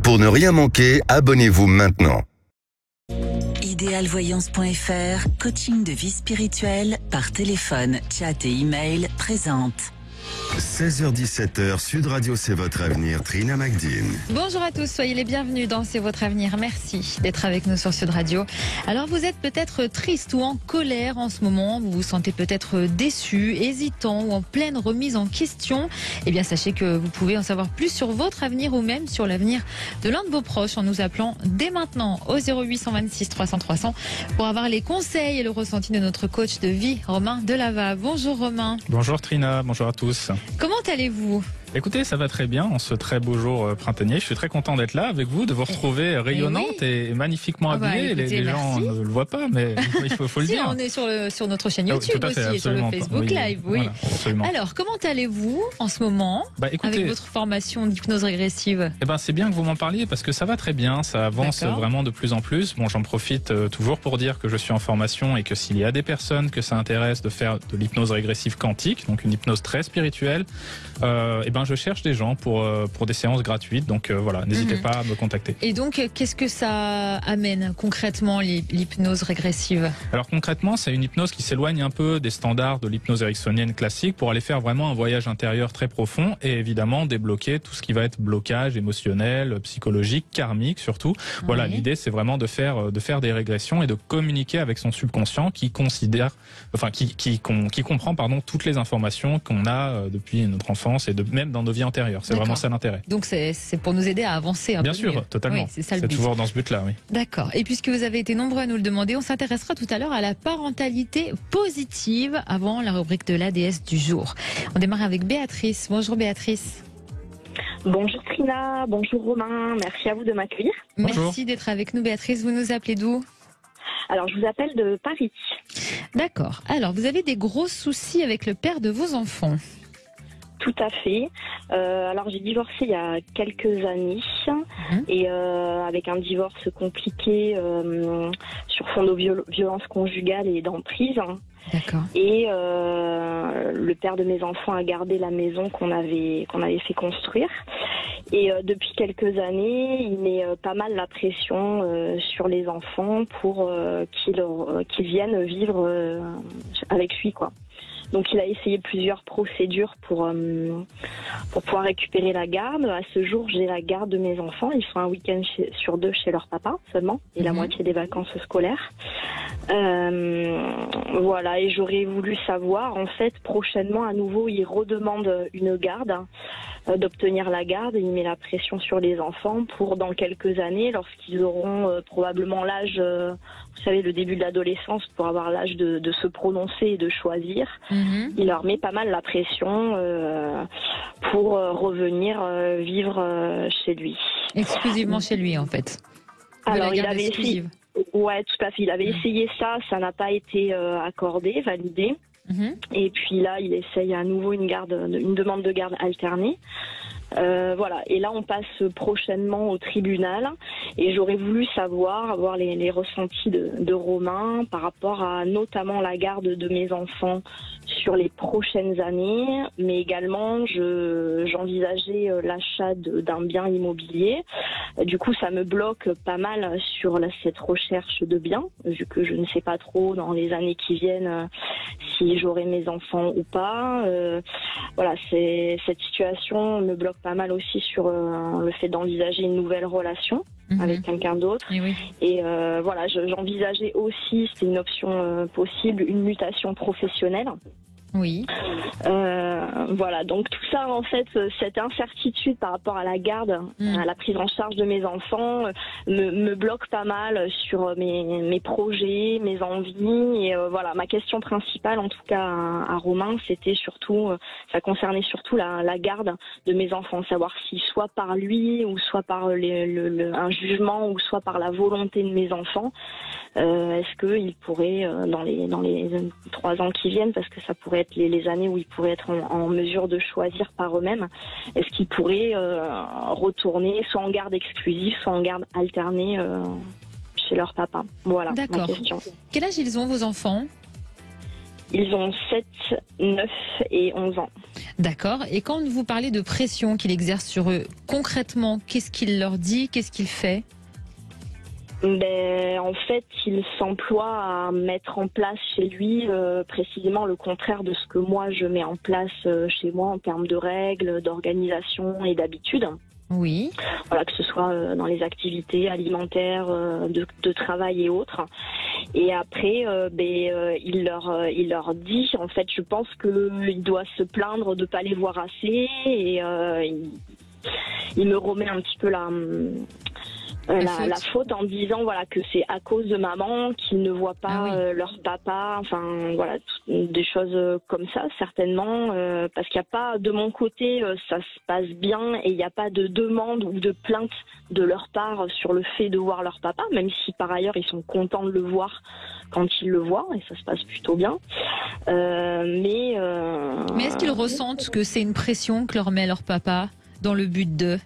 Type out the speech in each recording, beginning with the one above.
Pour ne rien manquer, abonnez-vous maintenant. Idealvoyance.fr, coaching de vie spirituelle par téléphone, chat et email présente. 16h-17h, Sud Radio, c'est votre avenir. Trina Magdine. Bonjour à tous, soyez les bienvenus dans C'est votre avenir. Merci d'être avec nous sur Sud Radio. Alors vous êtes peut-être triste ou en colère en ce moment, vous vous sentez peut-être déçu, hésitant ou en pleine remise en question. Eh bien sachez que vous pouvez en savoir plus sur votre avenir ou même sur l'avenir de l'un de vos proches en nous appelant dès maintenant au 0826 300 300 pour avoir les conseils et le ressenti de notre coach de vie, Romain Delava. Bonjour Romain. Bonjour Trina, bonjour à tous. Comment allez-vous ? Écoutez, ça va très bien en ce très beau jour printanier. Je suis très content d'être là avec vous, de vous retrouver rayonnante et magnifiquement habillée. Les gens ne le voient pas, mais il faut le dire. On est sur notre chaîne YouTube aussi et sur le Facebook Live. Oui. Voilà, alors, comment allez-vous en ce moment écoutez, avec votre formation d'hypnose régressive ? C'est bien que vous m'en parliez parce que ça va très bien, ça avance vraiment de plus en plus. Bon, j'en profite toujours pour dire que je suis en formation et que s'il y a des personnes que ça intéresse de faire de l'hypnose régressive quantique, donc une hypnose très spirituelle, je cherche des gens pour des séances gratuites, donc voilà, n'hésitez pas à me contacter. Et donc, qu'est-ce que ça amène concrètement, l'hypnose régressive ? Alors concrètement, c'est une hypnose qui s'éloigne un peu des standards de l'hypnose ericksonienne classique pour aller faire vraiment un voyage intérieur très profond et évidemment débloquer tout ce qui va être blocage émotionnel, psychologique, karmique surtout. Voilà, l'idée c'est vraiment de faire des régressions et de communiquer avec son subconscient qui considère, qui comprend toutes les informations qu'on a depuis notre enfance et même dans nos vies antérieures. C'est vraiment ça l'intérêt. Donc c'est pour nous aider à avancer un peu. Bien sûr, mieux. Totalement. Oui, c'est ça le but. C'est toujours dans ce but-là, oui. D'accord. Et puisque vous avez été nombreux à nous le demander, on s'intéressera tout à l'heure à la parentalité positive avant la rubrique de l'ADS du jour. On démarre avec Béatrice. Bonjour Béatrice. Bonjour Trina, bonjour Romain, merci à vous de m'accueillir. Merci d'être avec nous Béatrice, vous nous appelez d'où ? Alors je vous appelle de Paris. D'accord. Alors vous avez des gros soucis avec le père de vos enfants ? Tout à fait. Alors j'ai divorcé il y a quelques années et avec un divorce compliqué sur fond de violence conjugale et d'emprise. D'accord. Et le père de mes enfants a gardé la maison qu'on avait fait construire. Et depuis quelques années, il met pas mal la pression sur les enfants pour qu'ils viennent vivre avec lui, quoi. Donc il a essayé plusieurs procédures pour pouvoir récupérer la garde. À ce jour, j'ai la garde de mes enfants. Ils font un week-end sur 2 chez leur papa seulement et la moitié des vacances scolaires. Voilà, et j'aurais voulu savoir, en fait, prochainement, à nouveau, il redemande une garde, d'obtenir la garde. Il met la pression sur les enfants pour, dans quelques années, lorsqu'ils auront probablement l'âge, vous savez, le début de l'adolescence, pour avoir l'âge de se prononcer et de choisir. Il leur met pas mal la pression pour revenir vivre chez lui. Exclusivement chez lui, en fait. Alors, il avait essayé. Ouais, tout à fait. Il avait essayé ça n'a pas été accordé, validé. Et puis là, il essaye à nouveau une demande de garde alternée. Voilà, et là on passe prochainement au tribunal et j'aurais voulu avoir les ressentis de Romain par rapport à notamment la garde de mes enfants sur les prochaines années, mais également j'envisageais l'achat d'un bien immobilier. Du coup ça me bloque pas mal sur cette recherche de biens, vu que je ne sais pas trop dans les années qui viennent si j'aurai mes enfants ou pas. Voilà, cette situation me bloque pas mal aussi sur le fait d'envisager une nouvelle relation avec quelqu'un d'autre. Et voilà, j'envisageais aussi, c'était une option possible, une mutation professionnelle. Oui. Voilà, donc tout ça, en fait, cette incertitude par rapport à la garde, à la prise en charge de mes enfants, me bloque pas mal sur mes projets, mes envies. Et voilà, ma question principale, en tout cas à Romain, c'était surtout, ça concernait surtout la garde de mes enfants, savoir si soit par lui ou soit par un jugement ou soit par la volonté de mes enfants, est-ce qu'il pourrait, dans les 3 ans qui viennent, parce que ça pourrait être les années où ils pourraient être en mesure de choisir par eux-mêmes, est-ce qu'ils pourraient retourner soit en garde exclusive, soit en garde alternée chez leur papa. Voilà ma question. Quel âge ils ont, vos enfants ? Ils ont 7, 9 et 11 ans. D'accord. Et quand vous parlez de pression qu'il exerce sur eux, concrètement, qu'est-ce qu'il leur dit? Qu'est-ce qu'il fait? En fait, il s'emploie à mettre en place chez lui précisément le contraire de ce que moi je mets en place chez moi en termes de règles, d'organisation et d'habitudes. Oui. Voilà, que ce soit dans les activités alimentaires, de travail et autres. Et après, il leur dit, en fait, je pense qu'il doit se plaindre de pas les voir assez et il me remet un petit peu la faute en disant voilà que c'est à cause de maman qu'ils ne voient pas leur papa, enfin voilà, des choses comme ça certainement, parce qu'il n'y a pas, de mon côté ça se passe bien et il n'y a pas de demande ou de plainte de leur part sur le fait de voir leur papa, même si par ailleurs ils sont contents de le voir quand ils le voient et ça se passe plutôt bien. Mais est-ce qu'ils ressentent que c'est une pression que leur met leur papa dans le but de...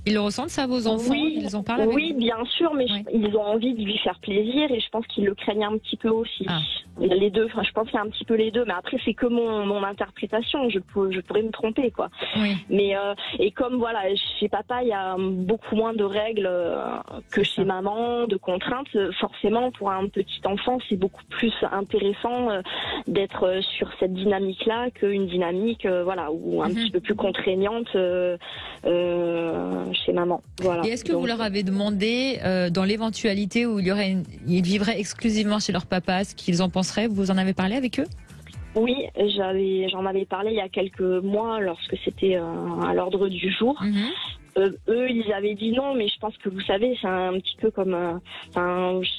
Ils le ressentent ça, vos enfants? Oui, ils en parlent avec oui, bien sûr, mais ils ont envie de lui faire plaisir et je pense qu'ils le craignent un petit peu aussi. Ah. Les deux, enfin, je pense qu'il y a un petit peu les deux, mais après c'est que mon interprétation, je pourrais me tromper quoi. Oui. Mais et comme voilà, chez papa il y a beaucoup moins de règles que chez maman, de contraintes, forcément pour un petit enfant c'est beaucoup plus intéressant d'être sur cette dynamique-là qu'une dynamique voilà ou un petit peu plus contraignante chez maman. Voilà. Et est-ce que vous leur avez demandé, dans l'éventualité où ils vivraient exclusivement chez leur papa, ce qu'ils en penseraient? Vous en avez parlé avec eux? Oui, j'en avais parlé il y a quelques mois lorsque c'était à l'ordre du jour. Eux, ils avaient dit non, mais je pense que vous savez, c'est un petit peu comme...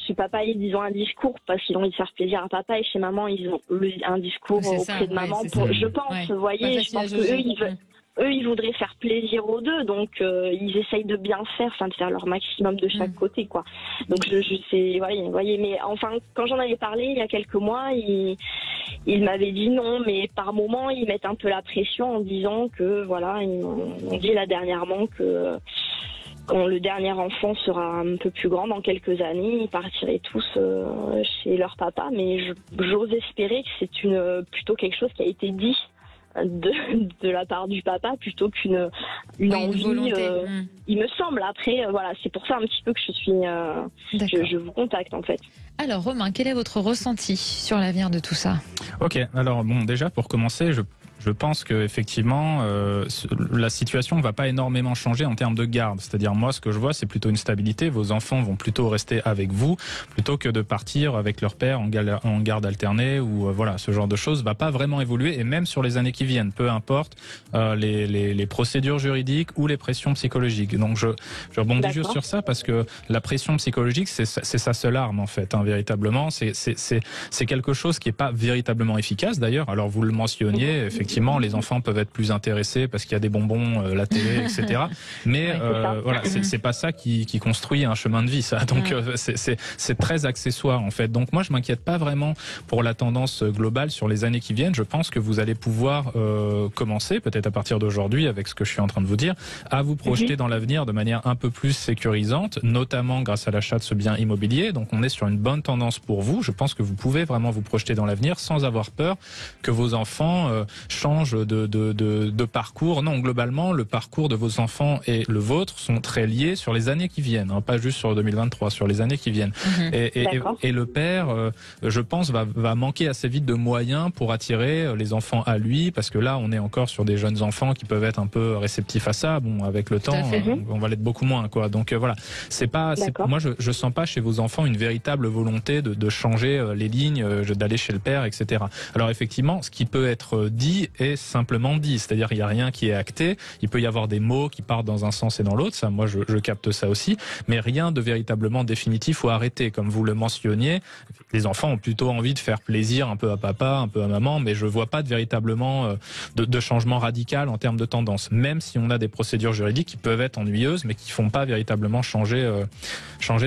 chez papa, ils ont un discours parce qu'ils ont envie de faire plaisir à papa, et chez maman, ils ont un discours auprès de maman. Je pense, vous voyez, je pense qu'eux, ils voudraient faire plaisir aux deux, donc ils essayent de bien faire, enfin de faire leur maximum de chaque côté, quoi. Donc je sais, voyez, mais enfin quand j'en avais parlé il y a quelques mois, ils m'avaient dit non, mais par moment ils mettent un peu la pression en disant que voilà, on dit là dernièrement que quand le dernier enfant sera un peu plus grand, dans quelques années, ils partiraient tous chez leur papa, mais j'ose espérer que c'est plutôt quelque chose qui a été dit de la part du papa plutôt qu'une envie, volonté. Il me semble. Après, voilà, c'est pour ça un petit peu que je vous contacte en fait. Alors Romain, quel est votre ressenti sur l'avenir de tout ça? Ok, alors bon, déjà pour commencer, je pense que effectivement la situation ne va pas énormément changer en termes de garde. C'est-à-dire moi, ce que je vois, c'est plutôt une stabilité. Vos enfants vont plutôt rester avec vous plutôt que de partir avec leur père en garde alternée ou voilà, ce genre de choses va pas vraiment évoluer. Et même sur les années qui viennent, peu importe les procédures juridiques ou les pressions psychologiques. Donc je rebondis juste sur ça parce que la pression psychologique, c'est sa seule arme en fait. Véritablement, c'est quelque chose qui est pas véritablement efficace d'ailleurs. Alors vous le mentionniez, effectivement, les enfants peuvent être plus intéressés parce qu'il y a des bonbons, la télé, etc. Mais voilà, c'est pas ça qui construit un chemin de vie, ça. Donc c'est très accessoire en fait. Donc moi je m'inquiète pas vraiment pour la tendance globale sur les années qui viennent. Je pense que vous allez pouvoir commencer, peut-être à partir d'aujourd'hui, avec ce que je suis en train de vous dire, à vous projeter dans l'avenir de manière un peu plus sécurisante, notamment grâce à l'achat de ce bien immobilier. Donc on est sur une bonne tendance pour vous. Je pense que vous pouvez vraiment vous projeter dans l'avenir sans avoir peur que vos enfants changent de parcours. Non, globalement, le parcours de vos enfants et le vôtre sont très liés sur les années qui viennent, hein, pas juste sur 2023, sur les années qui viennent. Et le père, je pense, va manquer assez vite de moyens pour attirer les enfants à lui, parce que là, on est encore sur des jeunes enfants qui peuvent être un peu réceptifs à ça. Bon, avec le temps, on va l'être beaucoup moins, quoi. Donc voilà, moi, je sens pas chez vos enfants une véritable volonté de changer les lignes, d'aller chez le père, etc. Alors effectivement, ce qui peut être dit est simplement dit, c'est-à-dire il n'y a rien qui est acté. Il peut y avoir des mots qui partent dans un sens et dans l'autre, ça, moi je capte ça aussi, mais rien de véritablement définitif ou arrêté, comme vous le mentionniez. Les enfants ont plutôt envie de faire plaisir un peu à papa, un peu à maman, mais je vois pas véritablement de changement radical en termes de tendance, même si on a des procédures juridiques qui peuvent être ennuyeuses, mais qui font pas véritablement changer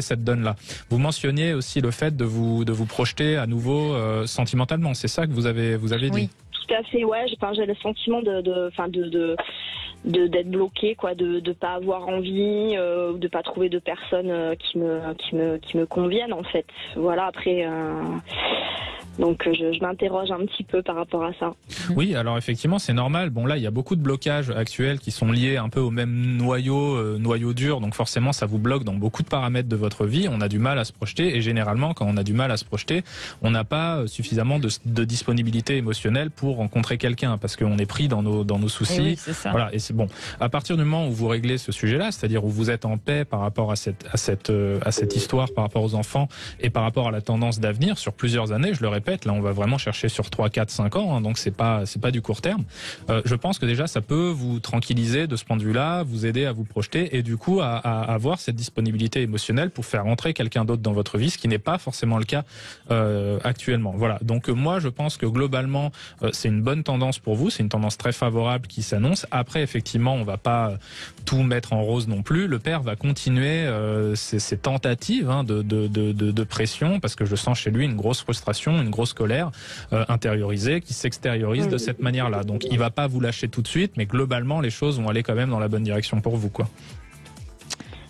cette donne-là. Vous mentionniez aussi le fait de vous projeter à nouveau sentimentalement, c'est ça que vous avez dit? Tout à fait, ouais. J'ai le sentiment d'être bloqué, quoi, de pas avoir envie, de pas trouver de personnes qui me conviennent en fait. Voilà, après donc je m'interroge un petit peu par rapport à ça. Oui, alors effectivement, c'est normal. Bon, là, il y a beaucoup de blocages actuels qui sont liés un peu au même noyau dur. Donc forcément, ça vous bloque dans beaucoup de paramètres de votre vie. On a du mal à se projeter. Et généralement, quand on a du mal à se projeter, on n'a pas suffisamment de disponibilité émotionnelle pour rencontrer quelqu'un parce qu'on est pris dans nos soucis. Et oui, c'est ça. Voilà. Et c'est bon. À partir du moment où vous réglez ce sujet-là, c'est-à-dire où vous êtes en paix par rapport à cette histoire, par rapport aux enfants et par rapport à la tendance d'avenir sur plusieurs années, je le répète, là, on va vraiment chercher sur 3, 4, 5 ans, hein, donc c'est pas du court terme. Je pense que déjà, ça peut vous tranquilliser de ce point de vue-là, vous aider à vous projeter et du coup à avoir cette disponibilité émotionnelle pour faire rentrer quelqu'un d'autre dans votre vie, ce qui n'est pas forcément le cas actuellement. Voilà. Donc moi, je pense que globalement, c'est une bonne tendance pour vous, c'est une tendance très favorable qui s'annonce. Après, effectivement, on va pas tout mettre en rose non plus. Le père va continuer ses tentatives de pression parce que je sens chez lui une grosse frustration, une grosse colère intériorisée qui s'extériorise de cette manière-là. Donc il va pas vous lâcher tout de suite, mais globalement les choses vont aller quand même dans la bonne direction pour vous, quoi.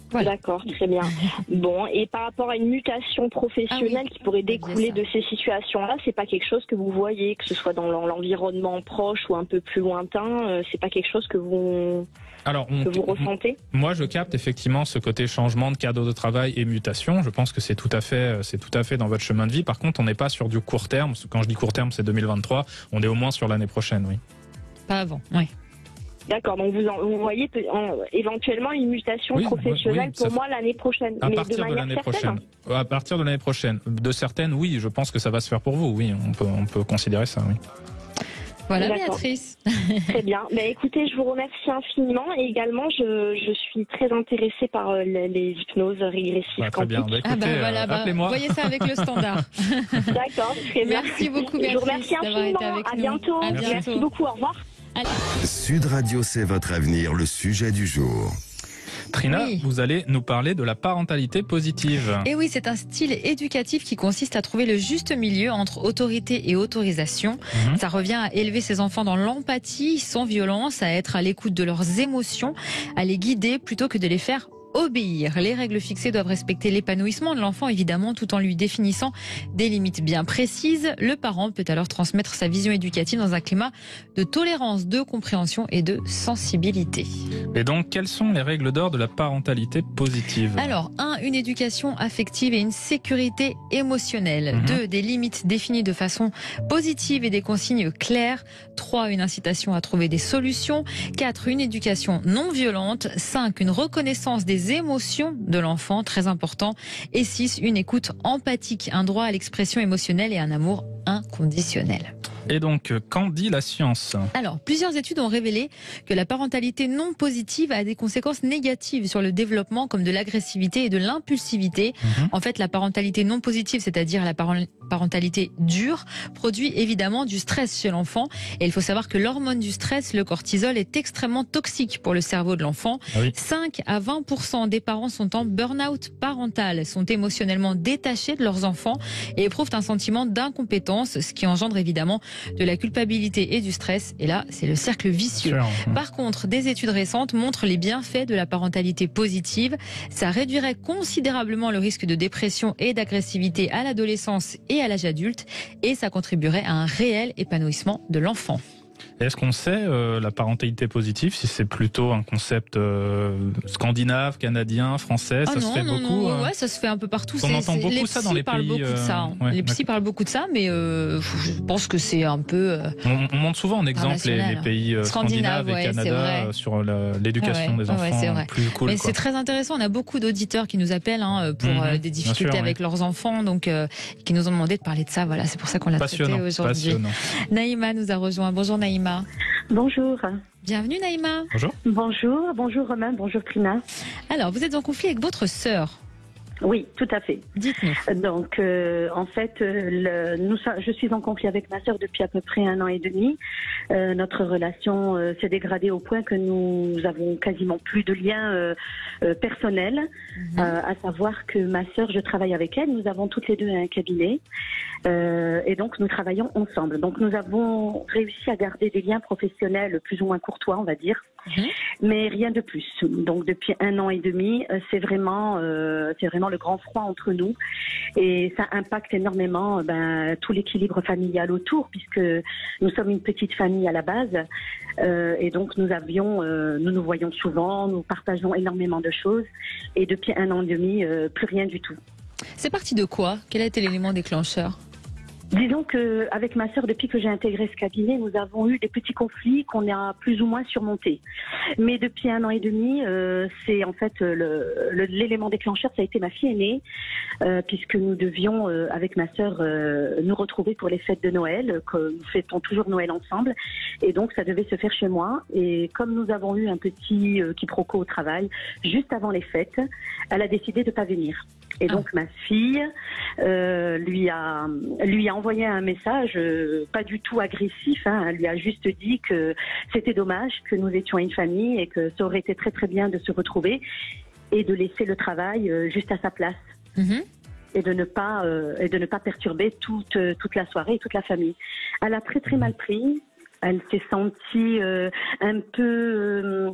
Voilà. D'accord, très bien. Bon, et par rapport à une mutation professionnelle qui pourrait découler de ces situations-là, c'est pas quelque chose que vous voyez, que ce soit dans l'environnement proche ou un peu plus lointain, c'est pas quelque chose que vous ressentez? Moi, je capte effectivement ce côté changement de cadre de travail et mutation. Je pense que c'est tout à fait dans votre chemin de vie. Par contre, on n'est pas sur du court terme. Quand je dis court terme, c'est 2023. On est au moins sur l'année prochaine, oui. Pas avant, oui. D'accord, donc vous voyez éventuellement une mutation professionnelle pour moi l'année prochaine. À partir de l'année prochaine. À partir de l'année prochaine. De certaines, oui, je pense que ça va se faire pour vous. Oui, on peut considérer ça, oui. Voilà, Béatrice. Très bien. Écoutez, je vous remercie infiniment et également, je suis très intéressée par les hypnoses régressives. Très bien. Écoutez, appelez-moi. Voyez ça avec le standard. D'accord, très bien. Merci beaucoup, Béatrice. Je vous remercie infiniment. À bientôt. Merci beaucoup. Au revoir. Sud Radio, c'est votre avenir, le sujet du jour. Trina, vous allez nous parler de la parentalité positive. Et oui, c'est un style éducatif qui consiste à trouver le juste milieu entre autorité et autorisation. Ça revient à élever ses enfants dans l'empathie, sans violence, à être à l'écoute de leurs émotions, à les guider plutôt que de les faire obéir. Les règles fixées doivent respecter l'épanouissement de l'enfant, évidemment, tout en lui définissant des limites bien précises. Le parent peut alors transmettre sa vision éducative dans un climat de tolérance, de compréhension et de sensibilité. Et donc, quelles sont les règles d'or de la parentalité positive? Alors, 1, une éducation affective et une sécurité émotionnelle. 2, des limites définies de façon positive et des consignes claires. 3, une incitation à trouver des solutions. 4, une éducation non violente. 5, une reconnaissance des émotions de l'enfant, très important. Et 6, une écoute empathique, un droit à l'expression émotionnelle et un amour inconditionnel. Et donc, qu'en dit la science? Alors, plusieurs études ont révélé que la parentalité non positive a des conséquences négatives sur le développement, comme de l'agressivité et de l'impulsivité. En fait, la parentalité non positive, c'est-à-dire la parentalité dure, produit évidemment du stress chez l'enfant. Et il faut savoir que l'hormone du stress, le cortisol, est extrêmement toxique pour le cerveau de l'enfant. 5 à 20% des parents sont en burn-out parental, sont émotionnellement détachés de leurs enfants et éprouvent un sentiment d'incompétence, ce qui engendre évidemment de la culpabilité et du stress. Et là, c'est le cercle vicieux. Par contre, des études récentes montrent les bienfaits de la parentalité positive. Ça réduirait considérablement le risque de dépression et d'agressivité à l'adolescence et à l'âge adulte. Et ça contribuerait à un réel épanouissement de l'enfant. Est-ce qu'on sait, la parentalité positive, si c'est plutôt un concept scandinave, canadien, français? Ça se fait beaucoup? Ouais, ça se fait un peu partout. On entend beaucoup ça dans les pays. Beaucoup de ça. Les psys parlent beaucoup de ça, mais je pense que c'est un peu. On montre souvent en exemple les pays scandinaves et Canada sur l'éducation des enfants. Plus cool. Mais c'est très intéressant. On a beaucoup d'auditeurs qui nous appellent pour des difficultés avec leurs enfants, donc qui nous ont demandé de parler de ça. Voilà, c'est pour ça qu'on l'a traité aujourd'hui. Naïma nous a rejoint. Bonjour Naïma. Bonjour. Bienvenue Naïma. Bonjour. Bonjour Romain, bonjour Trina. Alors, vous êtes en conflit avec votre sœur? Oui, tout à fait. Dites-nous. Donc, en fait, je suis en conflit avec ma sœur depuis à peu près 1 an et demi. Notre relation s'est dégradée au point que nous avons quasiment plus de lien personnel. À savoir que ma sœur, je travaille avec elle. Nous avons toutes les deux un cabinet. Et donc nous travaillons ensemble. Donc nous avons réussi à garder des liens professionnels plus ou moins courtois, on va dire, mais rien de plus. Donc depuis 1 an et demi, c'est vraiment le grand froid entre nous, et ça impacte énormément tout l'équilibre familial autour, puisque nous sommes une petite famille à la base, et donc nous nous voyons souvent, nous partageons énormément de choses, et depuis 1 an et demi, plus rien du tout. C'est parti de quoi? Quel a été l'élément déclencheur? Disons qu'avec ma sœur, depuis que j'ai intégré ce cabinet, nous avons eu des petits conflits qu'on a plus ou moins surmontés. Mais depuis 1 an et demi, c'est en fait l'élément déclencheur, ça a été ma fille aînée, puisque nous devions, avec ma sœur, nous retrouver pour les fêtes de Noël, que nous fêtons toujours Noël ensemble. Et donc, ça devait se faire chez moi. Et comme nous avons eu un petit quiproquo au travail, juste avant les fêtes, elle a décidé de ne pas venir. Et donc ma fille lui a envoyé un message pas du tout agressif, elle lui a juste dit que c'était dommage, que nous étions une famille et que ça aurait été très très bien de se retrouver et de laisser le travail juste à sa place. Et de ne pas perturber toute la soirée et toute la famille. Elle a très très mal pris, elle s'est sentie un peu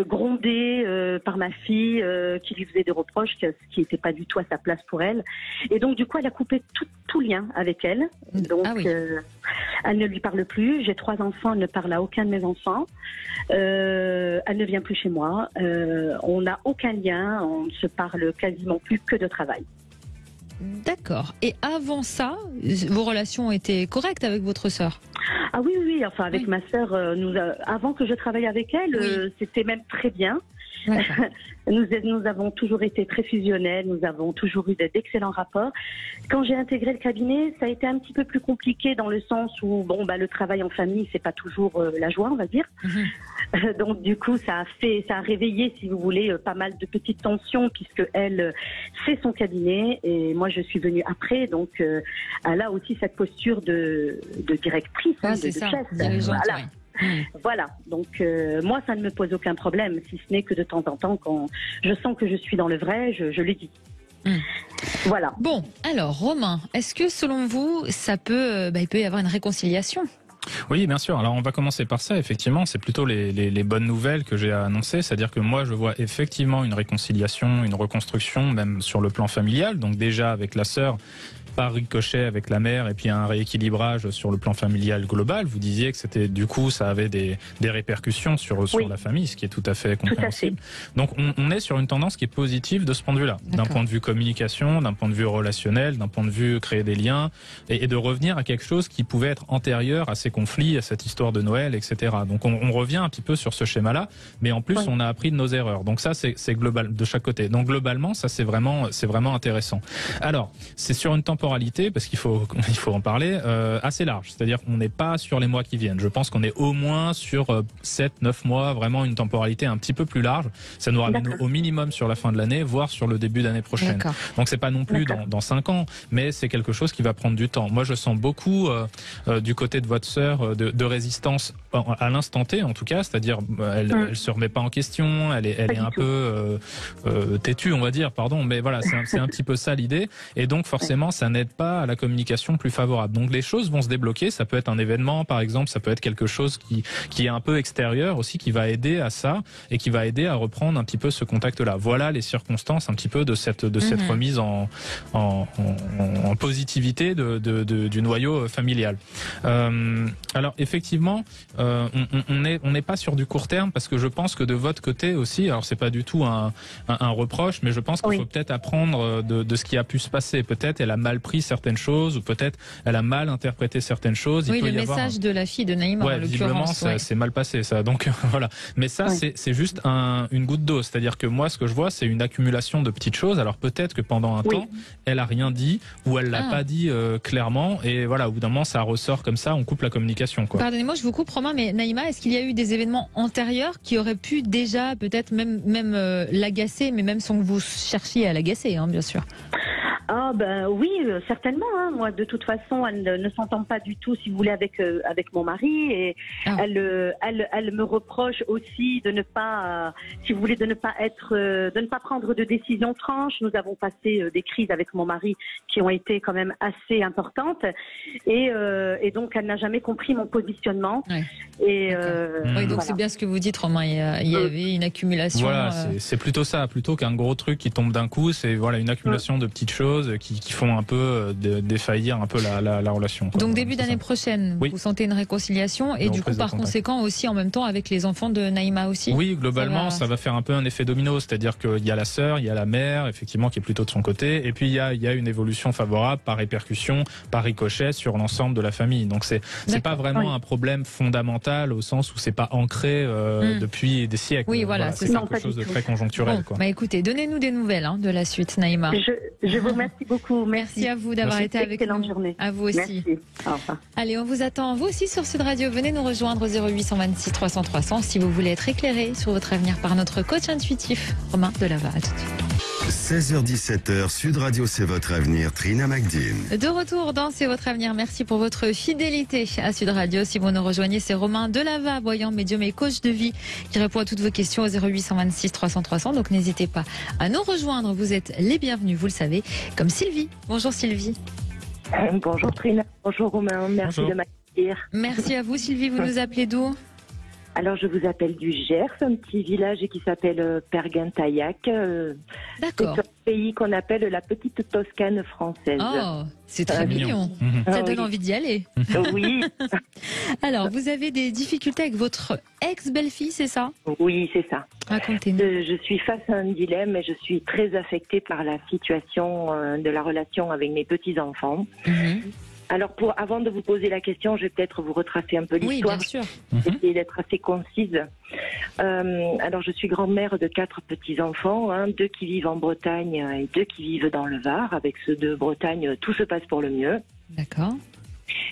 grondée par ma fille qui lui faisait des reproches, ce qui n'était pas du tout à sa place pour elle. Et donc du coup elle a coupé tout lien avec elle. Donc elle ne lui parle plus. J'ai 3 enfants, elle ne parle à aucun de mes enfants. Elle ne vient plus chez moi. On n'a aucun lien, on ne se parle quasiment plus que de travail. D'accord. Et avant ça, vos relations étaient correctes avec votre sœur? Ah oui, enfin avec ma sœur, avant que je travaille avec elle, c'était même très bien. Nous avons toujours été très fusionnels, nous avons toujours eu d'excellents rapports. Quand j'ai intégré le cabinet, ça a été un petit peu plus compliqué dans le sens où le travail en famille, c'est pas toujours la joie, on va dire. Donc du coup, ça a réveillé, si vous voulez, pas mal de petites tensions, puisque elle, c'est son cabinet et moi je suis venue après, donc elle a aussi cette posture de directrice, de chef. Voilà, donc moi ça ne me pose aucun problème, si ce n'est que de temps en temps, quand je sens que je suis dans le vrai, je le dis. Voilà. Bon, alors Romain, est-ce que selon vous, il peut y avoir une réconciliation? Oui, bien sûr. Alors, on va commencer par ça. Effectivement, c'est plutôt les bonnes nouvelles que j'ai à annoncer. C'est-à-dire que moi, je vois effectivement une réconciliation, une reconstruction, même sur le plan familial. Donc déjà avec la sœur, par ricochet avec la mère, et puis un rééquilibrage sur le plan familial global. Vous disiez que c'était, du coup, ça avait des répercussions sur la famille, ce qui est tout à fait compréhensible. Donc on est sur une tendance qui est positive de ce point de vue-là, d'un point de vue communication, d'un point de vue relationnel, d'un point de vue créer des liens, et de revenir à quelque chose qui pouvait être antérieur à ces conflits, à cette histoire de Noël, etc. Donc on revient un petit peu sur ce schéma-là, mais en plus on a appris de nos erreurs. Donc ça c'est global de chaque côté. Donc globalement ça c'est vraiment intéressant. Alors c'est sur une temporalité, parce qu'il faut en parler, assez large. C'est-à-dire qu'on n'est pas sur les mois qui viennent. Je pense qu'on est au moins sur 7-9 mois, vraiment une temporalité un petit peu plus large. Ça nous ramène au minimum sur la fin de l'année, voire sur le début d'année prochaine. Donc c'est pas non plus dans 5 ans, mais c'est quelque chose qui va prendre du temps. Moi je sens beaucoup du côté de votre sœur de résistance à l'instant T en tout cas, c'est-à-dire elle se remet pas en question, elle est un peu têtue, on va dire, pardon, mais voilà, c'est un petit peu ça l'idée, et donc forcément ça n'aide pas à la communication plus favorable. Donc les choses vont se débloquer, ça peut être un événement par exemple, ça peut être quelque chose qui est un peu extérieur aussi, qui va aider à ça et qui va aider à reprendre un petit peu ce contact-là. Voilà les circonstances un petit peu de cette remise en positivité du noyau familial. Alors effectivement, on n'est pas sur du court terme, parce que je pense que de votre côté aussi, alors c'est pas du tout un reproche, mais je pense qu'il faut peut-être apprendre de ce qui a pu se passer. Peut-être elle a mal pris certaines choses, ou peut-être elle a mal interprété certaines choses. Oui, le message de la fille de Naïma, en visiblement, c'est mal passé, ça. Donc voilà. Mais ça, c'est juste une goutte d'eau. C'est-à-dire que moi, ce que je vois, c'est une accumulation de petites choses. Alors peut-être que pendant un temps, elle a rien dit, ou elle l'a pas dit clairement, et voilà, au bout d'un moment, ça ressort comme ça, on coupe la communication, quoi. Pardonnez-moi, je vous coupe, Romain, mais Naïma, est-ce qu'il y a eu des événements antérieurs qui auraient pu déjà peut-être même l'agacer, mais même sans que vous cherchiez à l'agacer, hein, bien sûr? Ah ben oui, certainement. Hein. Moi, de toute façon, elle ne s'entend pas du tout, si vous voulez, avec mon mari, et elle me reproche aussi de ne pas, si vous voulez, de ne pas prendre de décisions franches. Nous avons passé des crises avec mon mari qui ont été quand même assez importantes, et donc elle n'a jamais compris mon positionnement. Ouais. Et oui, donc c'est bien ce que vous dites, Romain. Il y avait une accumulation. Voilà, c'est plutôt ça, plutôt qu'un gros truc qui tombe d'un coup. C'est voilà une accumulation de petites choses qui font un peu défaillir un peu la relation. Quoi. Donc début d'année prochaine, vous sentez une réconciliation et du coup par conséquent aussi en même temps avec les enfants de Naïma aussi. Oui, globalement ça va faire un peu un effet domino, c'est-à-dire qu'il y a la sœur, il y a la mère, effectivement qui est plutôt de son côté, et puis il y a une évolution favorable par répercussion, par ricochet sur l'ensemble de la famille. Donc c'est pas vraiment un problème fondamental au sens où c'est pas ancré depuis des siècles. Oui, voilà, c'est quelque chose de très conjoncturel. Quoi. Bah écoutez, donnez-nous des nouvelles de la suite, Naïma. Je vous remercie beaucoup. Merci à vous d'avoir été avec nous. Journée. À vous aussi. Merci. Au revoir. Allez, on vous attend vous aussi sur Sud Radio. Venez nous rejoindre au 0826 300 300 si vous voulez être éclairé sur votre avenir par notre coach intuitif, Romain Delava. À tout de suite. 16h-17h, Sud Radio, c'est votre avenir. Trina McDean. De retour dans C'est votre avenir. Merci pour votre fidélité à Sud Radio. Si vous nous rejoignez, c'est Romain Delava, voyant, médium et coach de vie, qui répond à toutes vos questions au 0826 300 300. Donc n'hésitez pas à nous rejoindre. Vous êtes les bienvenus, vous le savez, comme Sylvie. Bonjour Sylvie. Bonjour Trina, bonjour Romain, merci de m'accueillir. Merci à vous Sylvie, vous nous appelez d'où ? Alors je vous appelle du Gers, un petit village qui s'appelle Perguin-Taillac. D'accord. C'est un pays qu'on appelle la petite Toscane française. Oh, c'est très mignon. Ça donne envie d'y aller. Oui. Alors, vous avez des difficultés avec votre ex-belle-fille, c'est ça ? Oui, c'est ça. Racontez-nous. Je suis face à un dilemme et je suis très affectée par la situation de la relation avec mes petits-enfants. Alors, avant de vous poser la question, je vais peut-être vous retracer un peu l'histoire. Oui, bien sûr. Essayer d'être assez concise. Alors, je suis grand-mère de 4 petits-enfants, 2 qui vivent en Bretagne et 2 qui vivent dans le Var. Avec ceux de Bretagne, tout se passe pour le mieux. D'accord.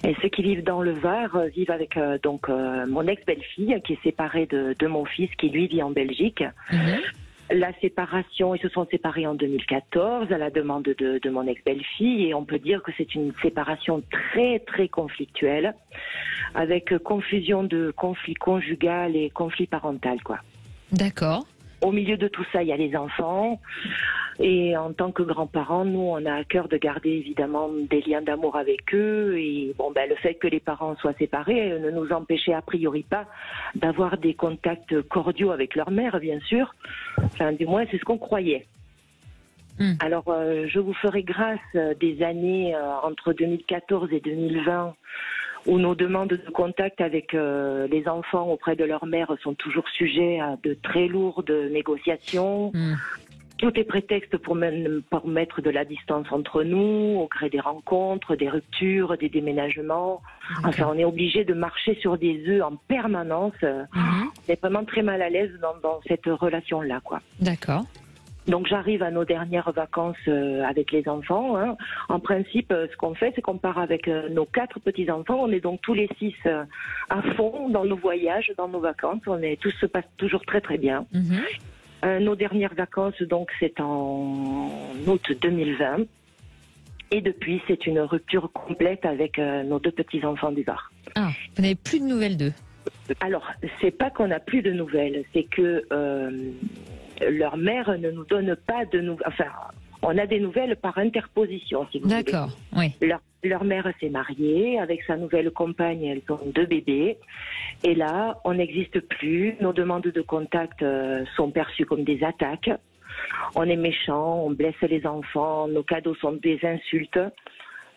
Et ceux qui vivent dans le Var vivent avec mon ex-belle-fille qui est séparée de mon fils qui, lui, vit en Belgique. La séparation, ils se sont séparés en 2014 à la demande de mon ex-belle-fille et on peut dire que c'est une séparation très très conflictuelle avec confusion de conflit conjugal et conflit parental quoi. D'accord. Au milieu de tout ça, il y a les enfants et en tant que grands-parents, nous on a à cœur de garder évidemment des liens d'amour avec eux et le fait que les parents soient séparés ne nous empêchait a priori pas d'avoir des contacts cordiaux avec leur mère bien sûr. Enfin du moins c'est ce qu'on croyait. Alors je vous ferai grâce des années entre 2014 et 2020 où nos demandes de contact avec les enfants auprès de leur mère sont toujours sujets à de très lourdes négociations. Tout est prétexte pour mettre de la distance entre nous, au gré des rencontres, des ruptures, des déménagements. Enfin, on est obligé de marcher sur des œufs en permanence. On est vraiment très mal à l'aise dans cette relation-là, quoi. D'accord. Donc j'arrive à nos dernières vacances avec les enfants. En principe, ce qu'on fait, c'est qu'on part avec nos 4 petits-enfants. On est donc tous les 6 à fond dans nos voyages, dans nos vacances. Tout se passe toujours très très bien. Nos dernières vacances, donc, c'est en août 2020. Et depuis, c'est une rupture complète avec nos 2 petits-enfants du Var. Ah, vous n'avez plus de nouvelles d'eux ? Alors, c'est pas qu'on n'a plus de nouvelles, c'est que leur mère ne nous donne pas de nouvelles. Enfin, on a des nouvelles par interposition, si vous voulez. D'accord, oui. Leur mère s'est mariée, avec sa nouvelle compagne, elles ont 2 bébés. Et là, on n'existe plus. Nos demandes de contact sont perçues comme des attaques. On est méchant, on blesse les enfants, nos cadeaux sont des insultes.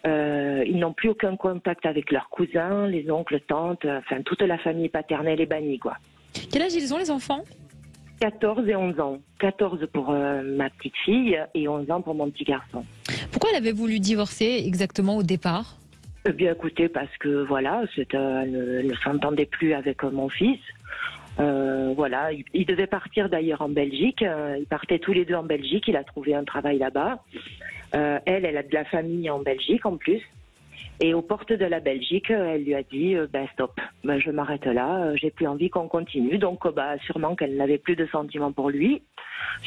Ils n'ont plus aucun contact avec leurs cousins, les oncles, tantes, enfin toute la famille paternelle est bannie, quoi. Quel âge ils ont, les enfants ? 14 et 11 ans. 14 pour ma petite fille et 11 ans pour mon petit garçon. Pourquoi elle avait voulu divorcer exactement au départ ? Eh bien écoutez, parce que voilà, elle ne s'entendait plus avec mon fils. Voilà, il devait partir d'ailleurs en Belgique. Ils partaient tous les 2 en Belgique. Il a trouvé un travail là-bas. Elle a de la famille en Belgique en plus. Et aux portes de la Belgique, elle lui a dit stop, je m'arrête là, j'ai plus envie qu'on continue. Donc sûrement qu'elle n'avait plus de sentiments pour lui,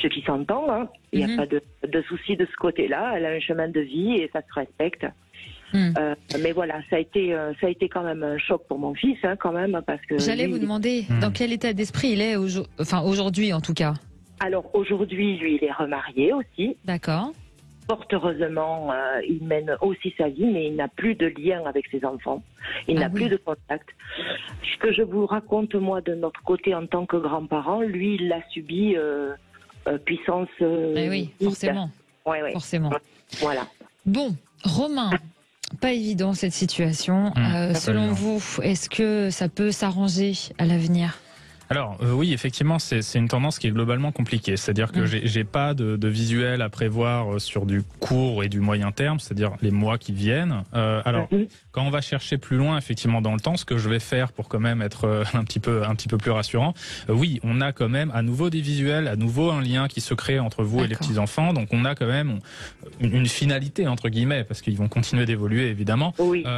ce qui s'entend. Hein. Il n'y a pas de souci de ce côté-là. Elle a un chemin de vie et ça se respecte. Mais voilà, ça a été quand même un choc pour mon fils, hein, quand même, parce que. J'allais vous demander dans quel état d'esprit il est aujourd'hui en tout cas. Alors aujourd'hui, lui, il est remarié aussi. D'accord. Fort heureusement, il mène aussi sa vie, mais il n'a plus de lien avec ses enfants. Il n'a plus de contact. Ce que je vous raconte, moi, de notre côté en tant que grand-parent, lui, il l'a subi puissance... oui, forcément. Oui. Forcément. Voilà. Bon, Romain, pas évident cette situation. Selon vous, est-ce que ça peut s'arranger à l'avenir ? Alors oui, effectivement, c'est une tendance qui est globalement compliquée. C'est-à-dire que j'ai pas de visuel à prévoir sur du court et du moyen terme, c'est-à-dire les mois qui viennent. Quand on va chercher plus loin, effectivement, dans le temps, ce que je vais faire pour quand même être un petit peu plus rassurant, oui, on a quand même à nouveau des visuels, à nouveau un lien qui se crée entre vous et les petits-enfants. Donc on a quand même une finalité, entre guillemets, parce qu'ils vont continuer d'évoluer, évidemment,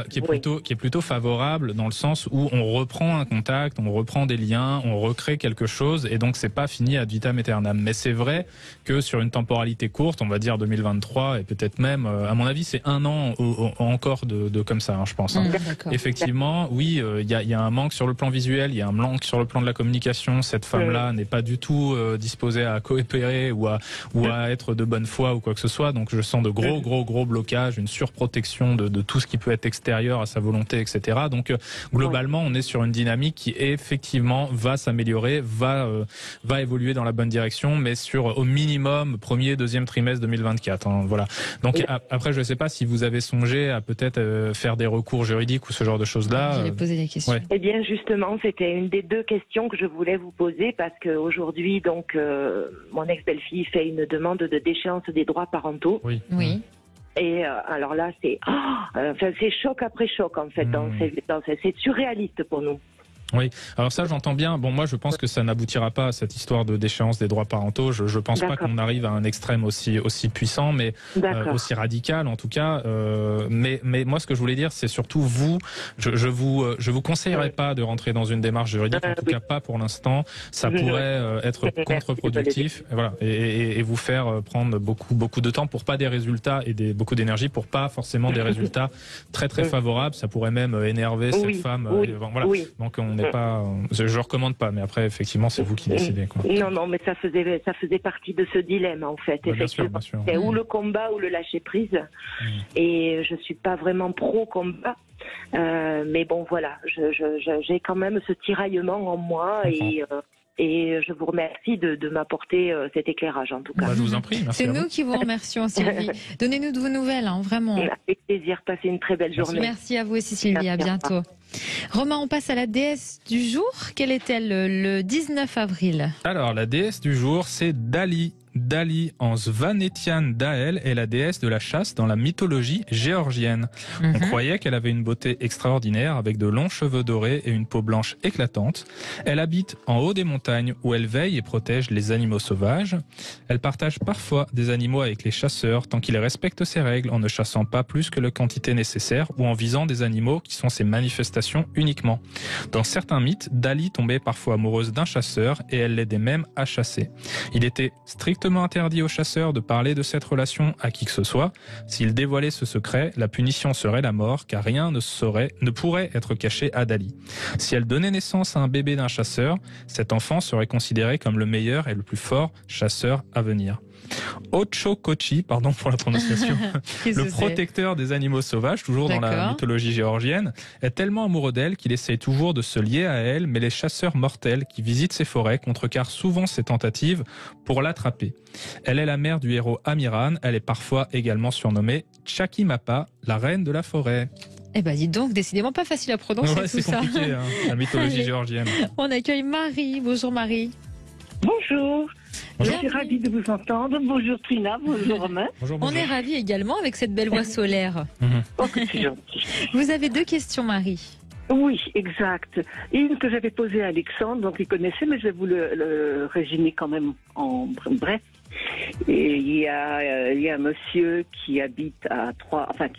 qui est plutôt favorable dans le sens où on reprend un contact, on reprend des liens, on recrée quelque chose, et donc c'est pas fini ad vitam aeternam. Mais c'est vrai que sur une temporalité courte, on va dire 2023, et peut-être même, à mon avis, c'est 1 an encore de comme ça, hein, je pense. Hein. Effectivement, oui, il y a un manque sur le plan visuel, il y a un manque sur le plan de la communication. Cette femme-là n'est pas du tout disposée à coopérer ou à être de bonne foi ou quoi que ce soit. Donc je sens de gros blocages, une surprotection de tout ce qui peut être extérieur à sa volonté, etc. Donc globalement, on est sur une dynamique qui effectivement va s'améliorer, va évoluer dans la bonne direction, mais sur au minimum premier, deuxième trimestre 2024. Hein, voilà. Donc après, je ne sais pas si vous avez songé à peut-être faire des recours juridiques ou ce genre de choses-là. J'allais poser des questions. Eh bien, justement, c'était une des 2 questions que je voulais vous poser, parce qu'aujourd'hui, donc, mon ex-belle-fille fait une demande de déchéance des droits parentaux. Oui. Et alors là, c'est choc après choc, en fait. C'est surréaliste pour nous. Oui, alors ça j'entends bien. Bon, moi je pense que ça n'aboutira pas à cette histoire de déchéance des droits parentaux. Je pense pas qu'on arrive à un extrême aussi puissant, mais aussi radical en tout cas. Mais moi ce que je voulais dire, c'est surtout vous. Je vous conseillerais pas de rentrer dans une démarche juridique, en tout cas pas pour l'instant. Ça pourrait être contre-productif, voilà, et vous faire prendre beaucoup de temps pour pas des résultats et beaucoup d'énergie pour pas forcément des résultats très favorables. Ça pourrait même énerver cette femme. Voilà. Donc on n'est pas, je recommande pas, mais après effectivement c'est vous qui décidez, quoi. Non, mais ça faisait partie de ce dilemme, en fait. Effectivement, bien sûr. c'est ou le combat ou le lâcher prise. Et je suis pas vraiment pro combat, mais bon voilà, j'ai quand même ce tiraillement en moi, et je vous remercie de m'apporter cet éclairage, en tout cas. Je vous en prie. C'est nous qui vous remercions, Sylvie. Donnez-nous de vos nouvelles, hein, vraiment. Avec plaisir. Passez une très belle journée. Merci à vous aussi, Sylvie. À bientôt. Romain, on passe à la déesse du jour. Quelle est-elle le 19 avril? Alors, la déesse du jour, c'est Dali. Dali en Svanetian Dael est la déesse de la chasse dans la mythologie géorgienne. On croyait qu'elle avait une beauté extraordinaire avec de longs cheveux dorés et une peau blanche éclatante. Elle habite en haut des montagnes où elle veille et protège les animaux sauvages. Elle partage parfois des animaux avec les chasseurs tant qu'il respecte ses règles en ne chassant pas plus que la quantité nécessaire ou en visant des animaux qui sont ses manifestations uniquement. Dans certains mythes, Dali tombait parfois amoureuse d'un chasseur et elle l'aidait même à chasser. Il était strictement interdit aux chasseurs de parler de cette relation à qui que ce soit. S'il dévoilait ce secret, la punition serait la mort, car rien ne pourrait être caché à Dali. Si elle donnait naissance à un bébé d'un chasseur, cet enfant serait considéré comme le meilleur et le plus fort chasseur à venir. Ochokochi, pardon pour la prononciation, le protecteur des animaux sauvages, toujours dans la mythologie géorgienne, est tellement amoureux d'elle qu'il essaie toujours de se lier à elle, mais les chasseurs mortels qui visitent ses forêts contrecarrent souvent ses tentatives pour l'attraper. Elle est la mère du héros Amiran, elle est parfois également surnommée Chakimapa, la reine de la forêt. Eh ben, dis donc, décidément pas facile à prononcer tout ça. C'est compliqué, hein, la mythologie géorgienne. On accueille Marie. Bonjour Marie. Bonjour. Je suis ravie de vous entendre. Bonjour Trina, bonjour Romain. Bonjour. On est ravis également avec cette belle voix solaire. Oh, que c'est gentil. Vous avez 2 questions, Marie. Oui, exact. Une que j'avais posée à Alexandre, donc il connaissait, mais je vais vous le résumer quand même en bref. Et il y a un monsieur qui habite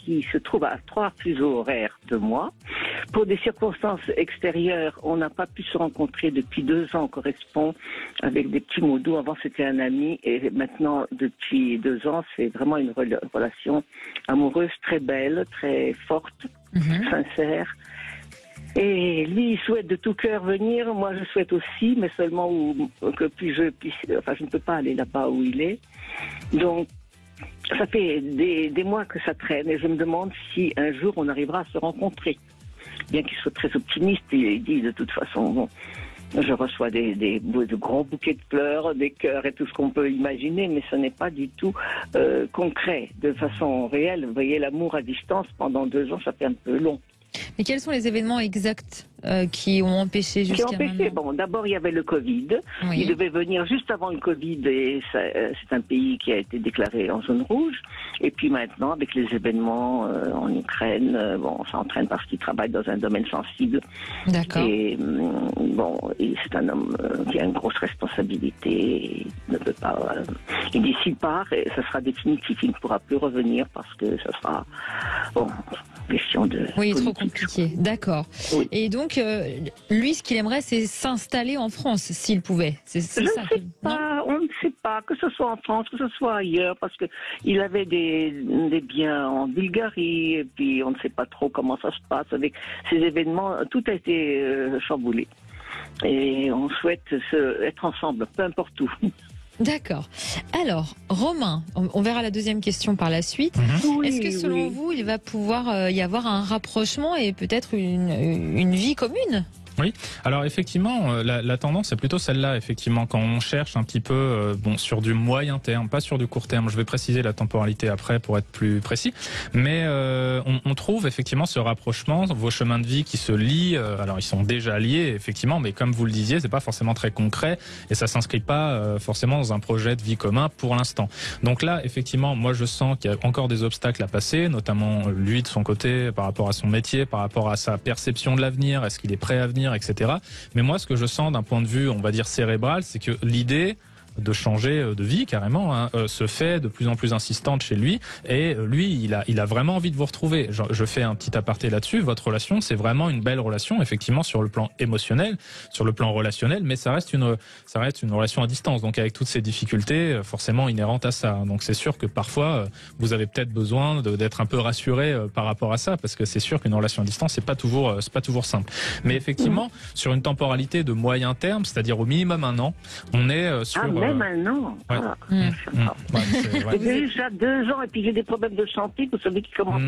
qui se trouve à 3 fuseaux horaires de moi. Pour des circonstances extérieures, on n'a pas pu se rencontrer depuis 2 ans, correspond avec des petits mots doux. Avant, c'était un ami, et maintenant, depuis 2 ans, c'est vraiment une relation amoureuse très belle, très forte, sincère. Et lui, il souhaite de tout cœur venir. Moi, je souhaite aussi, mais seulement je ne peux pas aller là-bas où il est. Donc, ça fait des mois que ça traîne, et je me demande si un jour on arrivera à se rencontrer. Bien qu'il soit très optimiste, il dit de toute façon, bon, je reçois de gros bouquets de fleurs, des cœurs et tout ce qu'on peut imaginer, mais ce n'est pas du tout concret, de façon réelle. Vous voyez, l'amour à distance pendant 2 ans, ça fait un peu long. Mais quels sont les événements exacts qui ont empêché jusqu'à maintenant? Bon, d'abord, il y avait le Covid. Oui. Il devait venir juste avant le Covid, et c'est un pays qui a été déclaré en zone rouge. Et puis maintenant, avec les événements en Ukraine, ça entraîne parce qu'il travaille dans un domaine sensible. D'accord. Et c'est un homme qui a une grosse responsabilité. Et il ne peut pas. Il dit s'il part, et ça sera définitif. Il ne pourra plus revenir parce que ça sera question de. Oui, politique. trop compliqué. D'accord. Oui. Et donc, lui, ce qu'il aimerait, c'est s'installer en France, s'il pouvait. On ne sait pas, que ce soit en France, que ce soit ailleurs, parce que il avait des biens en Bulgarie, et puis on ne sait pas trop comment ça se passe avec ces événements. Tout a été chamboulé. Et on souhaite être ensemble, peu importe où. D'accord. Alors, Romain, on verra la deuxième question par la suite. Oui, est-ce que selon vous, il va pouvoir y avoir un rapprochement et peut-être une vie commune ? Oui, alors effectivement, la tendance est plutôt celle-là, effectivement, quand on cherche un petit peu sur du moyen terme, pas sur du court terme. Je vais préciser la temporalité après pour être plus précis, mais on trouve effectivement ce rapprochement, vos chemins de vie qui se lient. Alors ils sont déjà liés, effectivement, mais comme vous le disiez, c'est pas forcément très concret et ça s'inscrit pas forcément dans un projet de vie commun pour l'instant. Donc là, effectivement, moi je sens qu'il y a encore des obstacles à passer, notamment lui de son côté par rapport à son métier, par rapport à sa perception de l'avenir, est-ce qu'il est prêt à venir, etc. Mais moi, ce que je sens d'un point de vue, on va dire cérébral, c'est que l'idée de changer de vie carrément se fait de plus en plus insistante chez lui, et lui il a vraiment envie de vous retrouver. Je fais un petit aparté là-dessus. Votre relation, c'est vraiment une belle relation, effectivement, sur le plan émotionnel, sur le plan relationnel, mais ça reste une relation à distance, donc avec toutes ces difficultés forcément inhérentes à ça. Donc c'est sûr que parfois vous avez peut-être besoin d'être un peu rassuré par rapport à ça, parce que c'est sûr qu'une relation à distance c'est pas toujours simple. Mais effectivement, sur une temporalité de moyen terme, c'est-à-dire au minimum 1 an, on est sur même 1 an. Ouais. C'est déjà 2 ans, et puis j'ai des problèmes de santé, vous savez, qui commencent.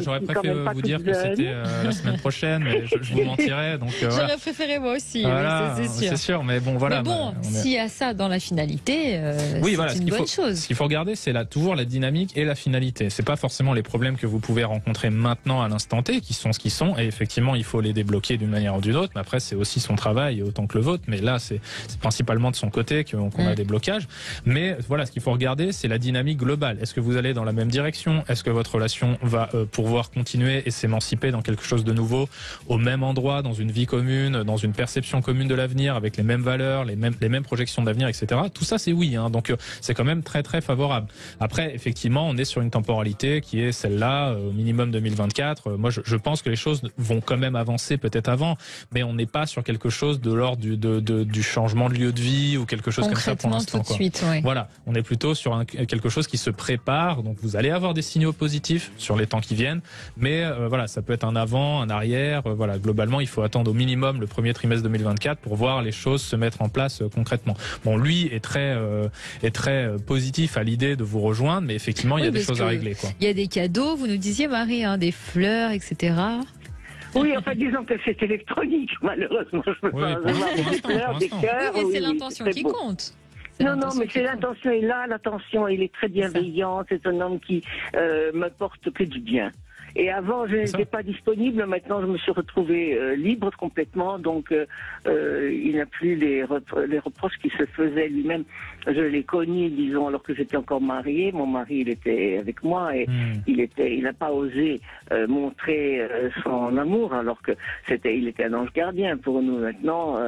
J'aurais préféré vous dire que c'était la semaine prochaine, mais je vous mentirais. Donc j'aurais préféré moi aussi. Voilà, oui, c'est sûr. Mais bon, voilà. Mais bon, s'il y a ça dans la finalité, c'est une bonne chose. Ce qu'il faut regarder, c'est toujours la dynamique et la finalité. C'est pas forcément les problèmes que vous pouvez rencontrer maintenant à l'instant T, qui sont ce qu'ils sont, et effectivement, il faut les débloquer d'une manière ou d'une autre. Mais après, c'est aussi son travail autant que le vôtre. Mais là, c'est principalement de son côté qu'on a des blocages. Mais voilà, ce qu'il faut regarder, c'est la dynamique globale. Est-ce que vous allez dans la même direction? Est-ce que votre relation va pouvoir continuer et s'émanciper dans quelque chose de nouveau, au même endroit, dans une vie commune, dans une perception commune de l'avenir, avec les mêmes valeurs, les mêmes projections d'avenir, etc. Tout ça, c'est oui. Donc, c'est quand même très, très favorable. Après, effectivement, on est sur une temporalité qui est celle-là, au minimum 2024. Moi, je pense que les choses vont quand même avancer peut-être avant, mais on n'est pas sur quelque chose de l'ordre du changement de lieu de vie ou quelque chose comme ça pour l'instant. Tout de suite, oui. Voilà, on est plutôt sur quelque chose qui se prépare, donc vous allez avoir des signaux positifs sur les temps qui viennent, mais voilà, ça peut être un avant, un arrière, voilà, globalement il faut attendre au minimum le premier trimestre 2024 pour voir les choses se mettre en place concrètement. Bon, lui est très positif à l'idée de vous rejoindre, mais effectivement il y a des choses à régler, quoi. Il y a des cadeaux, vous nous disiez Marie, des fleurs, etc. Oui, enfin, disons que c'est électronique, malheureusement. Je peux pas avoir des fleurs, des cœurs. Oui, mais c'est l'intention qui compte. Non, mais c'est l'intention est là, l'attention, il est très bienveillant, c'est un homme qui me porte que du bien. Et avant, je n'étais pas disponible. Maintenant, je me suis retrouvée libre complètement. Donc, il n'a plus les reproches qu'il se faisait lui-même. Je l'ai connu, disons, alors que j'étais encore mariée. Mon mari, il était avec moi et il n'a pas osé montrer son amour, alors que il était un ange gardien pour nous. Maintenant,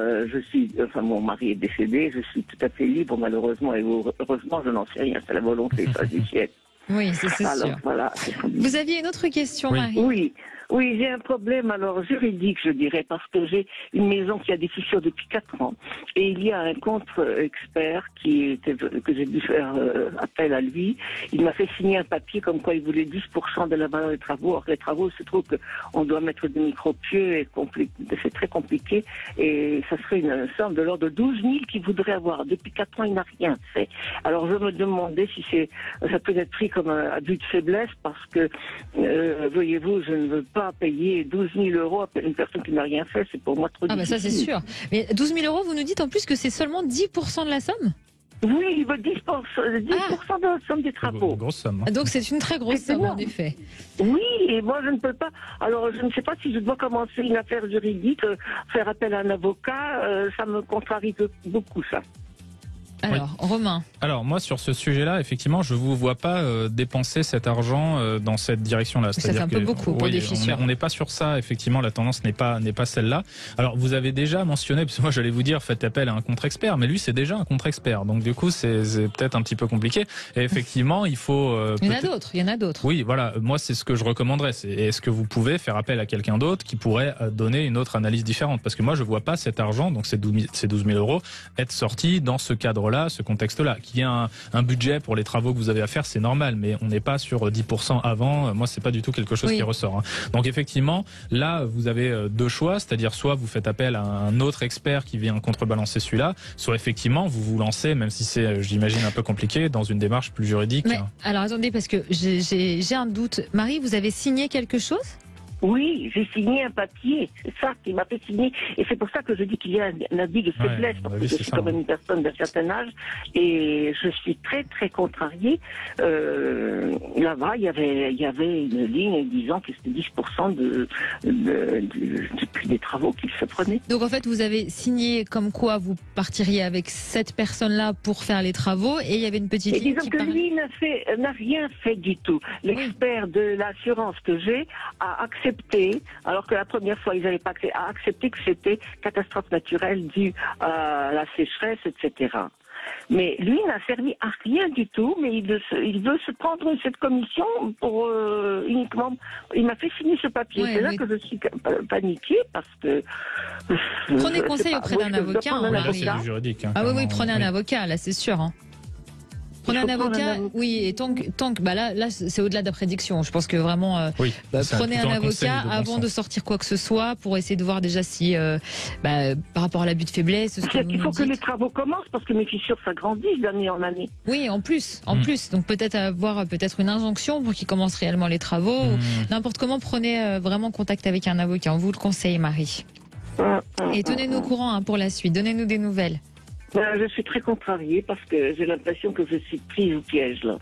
mon mari est décédé. Je suis tout à fait libre, malheureusement, et heureusement, je n'en sais rien. C'est la volonté du ciel. Oui, c'est sûr. Voilà, vous aviez une autre question, Marie? Oui, j'ai un problème juridique, je dirais, parce que j'ai une maison qui a des fissures depuis 4 ans. Et il y a un contre-expert que j'ai dû faire appel à lui. Il m'a fait signer un papier comme quoi il voulait 10% de la valeur des travaux. Or, les travaux, il se trouve qu'on doit mettre des micro-pieux et c'est très compliqué. Et ça serait une somme de l'ordre de 12 000 qu'il voudrait avoir. Depuis 4 ans, il n'a rien fait. Alors, je me demandais si ça peut être pris comme un abus de faiblesse parce que, voyez-vous, je ne veux pas payer 12 000 euros à une personne qui n'a rien fait, c'est pour moi trop difficile. Ça c'est sûr. Mais 12 000 euros, vous nous dites en plus que c'est seulement 10% de la somme? Oui, il veut 10% de la somme des travaux. Une grosse somme. Donc c'est une très grosse somme en effet. Oui, et moi je ne peux pas. Alors je ne sais pas si je dois commencer une affaire juridique, faire appel à un avocat, ça me contrarie beaucoup ça. Alors, Romain. Alors, moi, sur ce sujet-là, effectivement, je ne vous vois pas dépenser cet argent dans cette direction-là. Ça fait un peu beaucoup pour des fissures. On n'est pas sur ça, effectivement, la tendance n'est pas celle-là. Alors, vous avez déjà mentionné, parce que moi, j'allais vous dire, faites appel à un contre-expert, mais lui, c'est déjà un contre-expert. Donc, du coup, c'est peut-être un petit peu compliqué. Et effectivement, il faut... il y en a d'autres. Oui, voilà. Moi, c'est ce que je recommanderais. Est-ce que vous pouvez faire appel à quelqu'un d'autre qui pourrait donner une autre analyse différente? Parce que moi, je ne vois pas cet argent, donc ces 12 000 euros, être sorti dans ce cadre-là, ce contexte-là. Qu'il y ait un budget pour les travaux que vous avez à faire, c'est normal, mais on n'est pas sur 10% avant. Moi, c'est pas du tout quelque chose qui ressort. Donc effectivement, là, vous avez deux choix, c'est-à-dire soit vous faites appel à un autre expert qui vient contrebalancer celui-là, soit effectivement vous vous lancez, même si c'est, j'imagine, un peu compliqué, dans une démarche plus juridique. Mais, alors attendez, parce que j'ai un doute. Marie, vous avez signé quelque chose? Oui, j'ai signé un papier, c'est ça qui m'a fait signer. Et c'est pour ça que je dis qu'il y a un abus de faiblesse, parce que je suis quand même une personne d'un certain âge, et je suis très très contrariée. Là-bas, il y avait une ligne disant que c'était 10% du prix des travaux qu'il se prenait. Donc en fait, vous avez signé comme quoi vous partiriez avec cette personne-là pour faire les travaux, et il y avait une petite ligne qui lui n'a rien fait du tout. L'expert de l'assurance que j'ai a accepté, alors que la première fois ils n'avaient pas accepté que c'était catastrophe naturelle due à la sécheresse, etc. Mais lui n'a servi à rien du tout, mais il veut se prendre cette commission pour uniquement... Il m'a fait signer ce papier. C'est là que je suis paniquée, parce que... Prenez conseil auprès d'un avocat. C'est du juridique. Oui, prenez un avocat, là, c'est sûr. Prenez un avocat, oui, et tant que là c'est au-delà de la prédiction. Je pense que vraiment, prenez un avocat avant de sortir quoi que ce soit pour essayer de voir déjà si, par rapport à l'abus de faiblesse. Il faut que les travaux commencent parce que mes fissures s'agrandissent d'année en année. Oui, en plus. Donc peut-être avoir une injonction pour qu'ils commencent réellement les travaux. N'importe comment, prenez vraiment contact avec un avocat. On vous le conseille, Marie. Et tenez-nous au courant pour la suite. Donnez-nous des nouvelles. Je suis très contrariée parce que j'ai l'impression que je suis prise au piège là.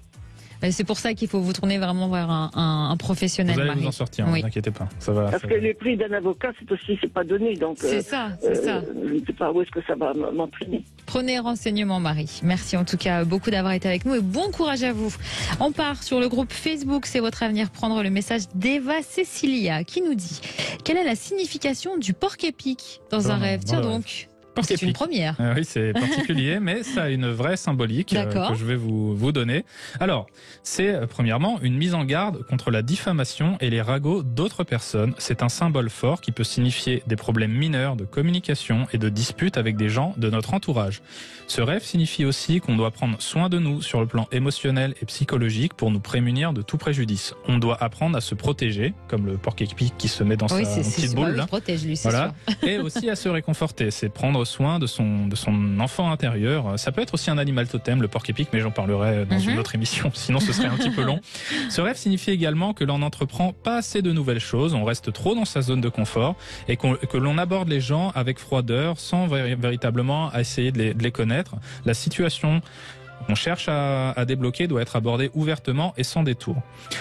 C'est pour ça qu'il faut vous tourner vraiment vers un professionnel. Vous allez Marie. vous en sortir, ne vous inquiétez pas. Parce que les prix d'un avocat, c'est pas donné. Donc, c'est ça. Je ne sais pas où est-ce que ça va m'entraîner. Prenez renseignement, Marie. Merci en tout cas beaucoup d'avoir été avec nous et bon courage à vous. On part sur le groupe Facebook C'est votre avenir, prendre le message d'Eva Cecilia qui nous dit: quelle est la signification du porc-épic dans un rêve? Tiens donc. C'est une première. Oui, c'est particulier, mais ça a une vraie symbolique que je vais vous donner. Alors, c'est premièrement une mise en garde contre la diffamation et les ragots d'autres personnes. C'est un symbole fort qui peut signifier des problèmes mineurs de communication et de disputes avec des gens de notre entourage. Ce rêve signifie aussi qu'on doit prendre soin de nous sur le plan émotionnel et psychologique pour nous prémunir de tout préjudice. On doit apprendre à se protéger, comme le porc-épic qui se met dans sa petite boule. Il se protège, lui, c'est sûr. Et aussi à se réconforter. C'est prendre soin de son enfant intérieur. Ça peut être aussi un animal totem, le porc-épic, mais j'en parlerai dans une autre émission, sinon ce serait un petit peu long. Ce rêve signifie également que l'on n'entreprend pas assez de nouvelles choses, on reste trop dans sa zone de confort et que l'on aborde les gens avec froideur sans véritablement essayer de les connaître. La situation qu'on cherche à débloquer doit être abordé ouvertement et sans détour.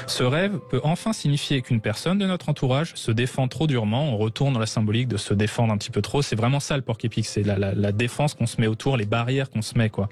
Ce rêve peut enfin signifier qu'une personne de notre entourage se défend trop durement. On retourne dans la symbolique de se défendre un petit peu trop. C'est vraiment ça le porc-épic, c'est la défense qu'on se met autour, les barrières qu'on se met, quoi.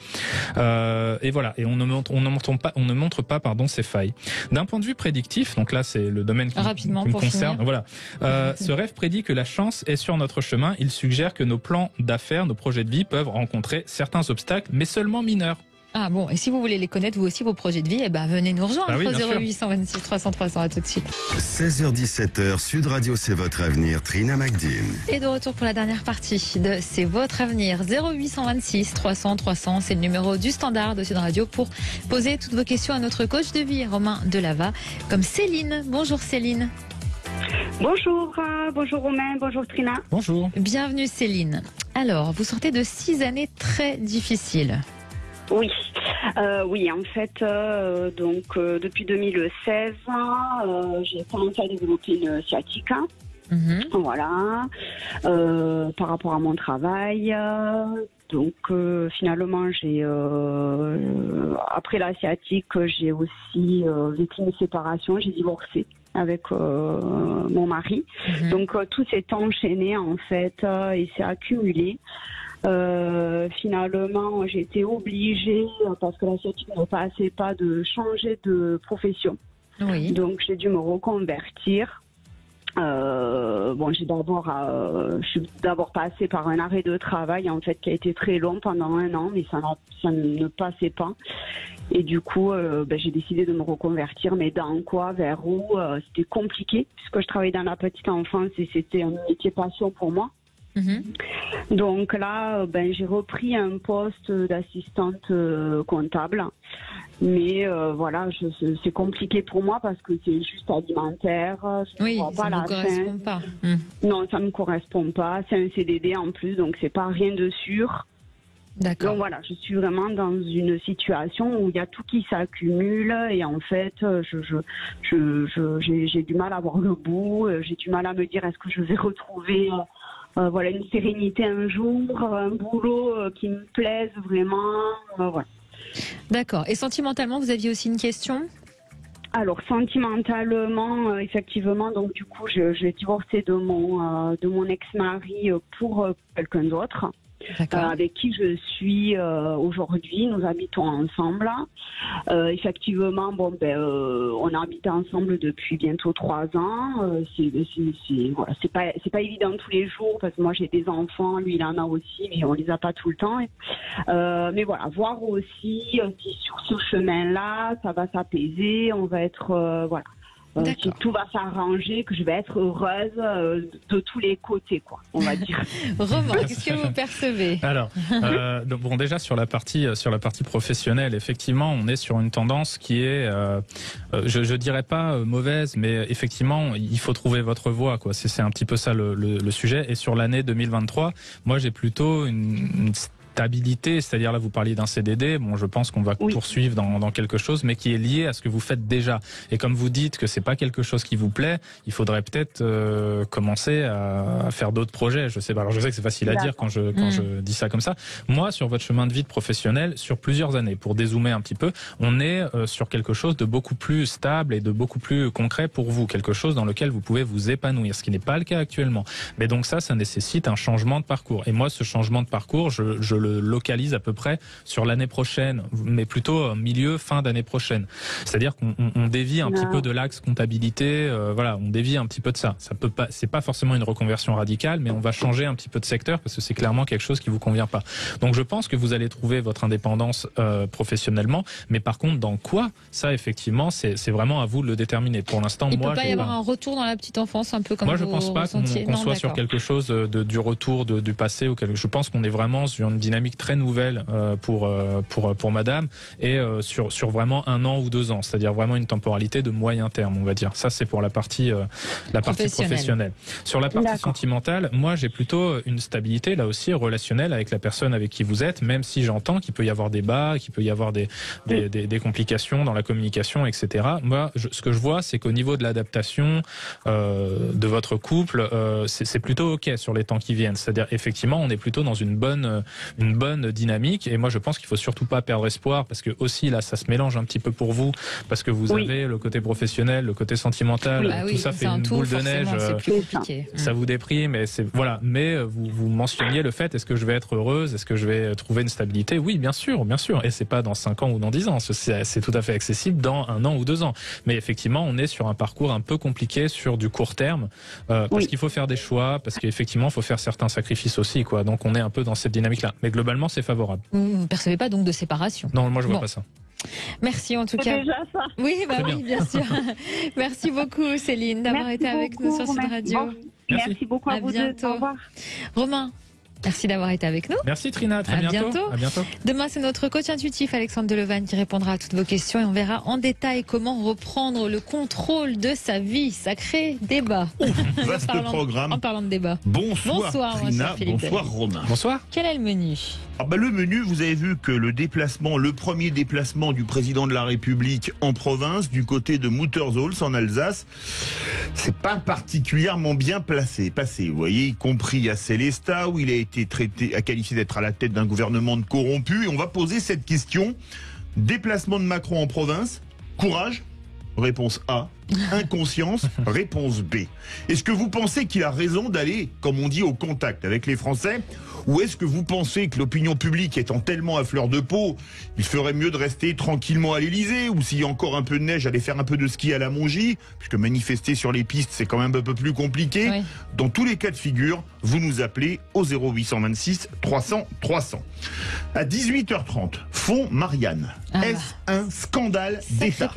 Et voilà. Et on ne montre pas, ces failles. D'un point de vue prédictif, donc là c'est le domaine qui me concerne. Voilà. Ce rêve prédit que la chance est sur notre chemin. Il suggère que nos plans d'affaires, nos projets de vie peuvent rencontrer certains obstacles, mais seulement mineurs. Ah bon, et si vous voulez les connaître, vous aussi, vos projets de vie, venez nous rejoindre. 0826 300 300, à tout de suite. 16h-17h, Sud Radio, c'est votre avenir, Trina Magdin. Et de retour pour la dernière partie de C'est votre avenir. 0826 300 300, c'est le numéro du standard de Sud Radio pour poser toutes vos questions à notre coach de vie, Romain Delava, comme Céline. Bonjour Céline. Bonjour, bonjour Romain, bonjour Trina. Bonjour. Bienvenue Céline. Alors, vous sortez de 6 années très difficiles. Oui, en fait, depuis 2016, j'ai commencé à développer une sciatique. Voilà, par rapport à mon travail. Finalement, après la sciatique, j'ai aussi vécu une séparation. J'ai divorcé avec mon mari. Donc tout s'est enchaîné en fait et s'est accumulé. Finalement, j'ai été obligée, parce que la sciatique ne passait pas, de changer de profession. Oui. Donc j'ai dû me reconvertir. Je suis d'abord passée par un arrêt de travail en fait qui a été très long pendant 1 an, mais ça ne passait pas. Et du coup, j'ai décidé de me reconvertir, mais dans quoi, vers où, c'était compliqué puisque je travaillais dans la petite enfance et c'était un métier passion pour moi. Donc là, j'ai repris un poste d'assistante comptable. Mais c'est compliqué pour moi parce que c'est juste alimentaire. Oui, ça ne correspond pas. Non, ça ne me correspond pas. C'est un CDD en plus, donc c'est pas rien de sûr. D'accord. Donc voilà, je suis vraiment dans une situation où il y a tout qui s'accumule et en fait, j'ai du mal à voir le bout. J'ai du mal à me dire est-ce que je vais retrouver une sérénité un jour, un boulot qui me plaise vraiment. Voilà. D'accord. Et sentimentalement, vous aviez aussi une question ? Alors sentimentalement, effectivement, donc du coup, j'ai divorcé de mon ex-mari pour quelqu'un d'autre. Avec qui je suis aujourd'hui. Nous habitons ensemble. Effectivement, on habite ensemble depuis bientôt 3 ans. C'est pas évident tous les jours parce que moi j'ai des enfants, lui il en a aussi, mais on les a pas tout le temps. Mais voilà, voir aussi si sur ce chemin-là, ça va s'apaiser, on va être si tout va s'arranger, que je vais être heureuse de tous les côtés, quoi, on va dire. Romain, qu'est-ce que vous percevez ? Alors, déjà sur la partie professionnelle, effectivement, on est sur une tendance qui est, je dirais pas mauvaise, mais effectivement, il faut trouver votre voie, quoi. C'est un petit peu ça le sujet. Et sur l'année 2023, moi, j'ai plutôt une stabilité, c'est-à-dire là vous parliez d'un CDD, je pense qu'on va poursuivre dans quelque chose, mais qui est lié à ce que vous faites déjà. Et comme vous dites que c'est pas quelque chose qui vous plaît, il faudrait peut-être commencer à faire d'autres projets. Je sais pas. Alors je sais que c'est facile à dire quand je dis ça comme ça. Moi, sur votre chemin de vie de professionnel, sur plusieurs années, pour dézoomer un petit peu, on est sur quelque chose de beaucoup plus stable et de beaucoup plus concret pour vous, quelque chose dans lequel vous pouvez vous épanouir, ce qui n'est pas le cas actuellement. Mais donc ça nécessite un changement de parcours. Et moi, ce changement de parcours, je le localise à peu près sur l'année prochaine, mais plutôt fin d'année prochaine. C'est-à-dire qu'on dévie un petit peu de l'axe comptabilité, on dévie un petit peu de ça. C'est pas forcément une reconversion radicale, mais on va changer un petit peu de secteur parce que c'est clairement quelque chose qui vous convient pas. Donc je pense que vous allez trouver votre indépendance professionnellement, mais par contre dans quoi, ça effectivement c'est vraiment à vous de le déterminer. Pour l'instant, il peut pas y avoir un retour dans la petite enfance, un peu comme moi je pense pas qu'on soit sur quelque chose du retour du passé ou je pense qu'on est vraiment sur une dynamique très nouvelle pour madame et sur vraiment 1 an ou 2 ans, c'est-à-dire vraiment une temporalité de moyen terme, on va dire. Ça c'est pour la partie professionnelle. Sur la partie sentimentale, moi j'ai plutôt une stabilité là aussi relationnelle avec la personne avec qui vous êtes, même si j'entends qu'il peut y avoir des bas, qu'il peut y avoir des complications dans la communication, etc. Moi ce que je vois, c'est qu'au niveau de l'adaptation de votre couple, c'est plutôt ok sur les temps qui viennent. C'est-à-dire effectivement on est plutôt dans une bonne une bonne dynamique. Et moi, je pense qu'il faut surtout pas perdre espoir, parce que aussi là, ça se mélange un petit peu pour vous, parce que vous avez le côté professionnel, le côté sentimental, tout ça fait une boule de neige. C'est plus compliqué. Ça vous déprime, et voilà. Mais vous mentionniez le fait, est-ce que je vais être heureuse, est-ce que je vais trouver une stabilité? Oui, bien sûr. Et c'est pas dans 5 ans ou dans 10 ans. C'est tout à fait accessible dans 1 an ou 2 ans. Mais effectivement, on est sur un parcours un peu compliqué sur du court terme, parce qu'il faut faire des choix, parce qu'effectivement, il faut faire certains sacrifices aussi, quoi. Donc, on est un peu dans cette dynamique-là. Mais globalement, c'est favorable. Vous ne percevez pas donc de séparation? Non, moi, je vois pas ça. Merci en tout cas. C'est déjà ça. Oui, bien sûr. Merci beaucoup, Céline, d'avoir été avec nous sur Sud Radio. Merci beaucoup à vous bientôt. deux. Au revoir. Romain, merci d'avoir été avec nous. Merci Trina, à bientôt. À bientôt. Demain, c'est notre coach intuitif Alexandre Delevanne qui répondra à toutes vos questions et on verra en détail comment reprendre le contrôle de sa vie. Sacré débat. Vaste programme. En parlant de débat. Bonsoir Trina, bonsoir Romain. Bonsoir. Quel est le menu? Le menu, vous avez vu que le premier déplacement du président de la République en province, du côté de Muttersholz en Alsace, c'est pas particulièrement bien passé. Vous voyez, y compris à Sélestat, où il a été qualifié d'être à la tête d'un gouvernement de corrompus. Et on va poser cette question. Déplacement de Macron en province, courage? Réponse A. Inconscience? Réponse B. Est-ce que vous pensez qu'il a raison d'aller, comme on dit, au contact avec les Français? Ou est-ce que vous pensez que l'opinion publique étant tellement à fleur de peau, il ferait mieux de rester tranquillement à l'Élysée, ou s'il y a encore un peu de neige, aller faire un peu de ski à la Mongie, puisque manifester sur les pistes, c'est quand même un peu plus compliqué. Oui. Dans tous les cas de figure, vous nous appelez au 0826 300 300. À 18h30, Fonds Marianne. Est-ce un scandale d'État?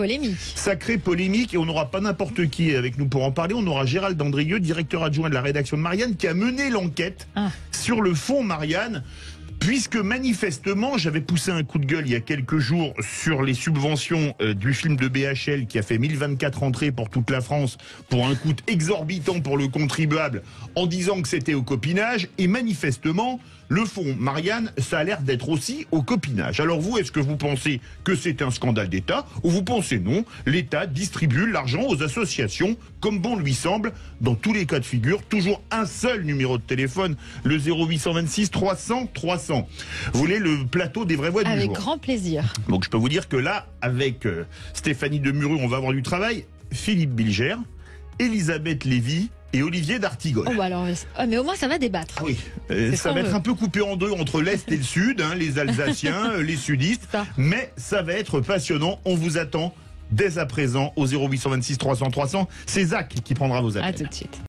Sacrée polémique, et on n'aura pas n'importe qui avec nous pour en parler. On aura Gérald Dandrieux, directeur adjoint de la rédaction de Marianne, qui a mené l'enquête sur le fonds Marianne, puisque manifestement, j'avais poussé un coup de gueule il y a quelques jours sur les subventions du film de BHL qui a fait 1024 entrées pour toute la France pour un coût exorbitant pour le contribuable, en disant que c'était au copinage, et manifestement, le fonds Marianne, ça a l'air d'être aussi au copinage. Alors vous, est-ce que vous pensez que c'est un scandale d'État, ou vous pensez non, l'État distribue l'argent aux associations comme bon lui semble? Dans tous les cas de figure, toujours un seul numéro de téléphone, le 0826 300 300. Vous voulez le plateau des vraies voix du jour? Avec grand plaisir. Donc je peux vous dire que là, avec Stéphanie Demuru, on va avoir du travail. Philippe Bilger, Elisabeth Lévy et Olivier d'Artigol. Mais au moins ça va débattre. Oui, ça va être un peu coupé en deux entre l'Est et le Sud, les Alsaciens, les sudistes, mais ça va être passionnant. On vous attend dès à présent au 0826 300 300. C'est Zach qui prendra vos appels. À tout de suite.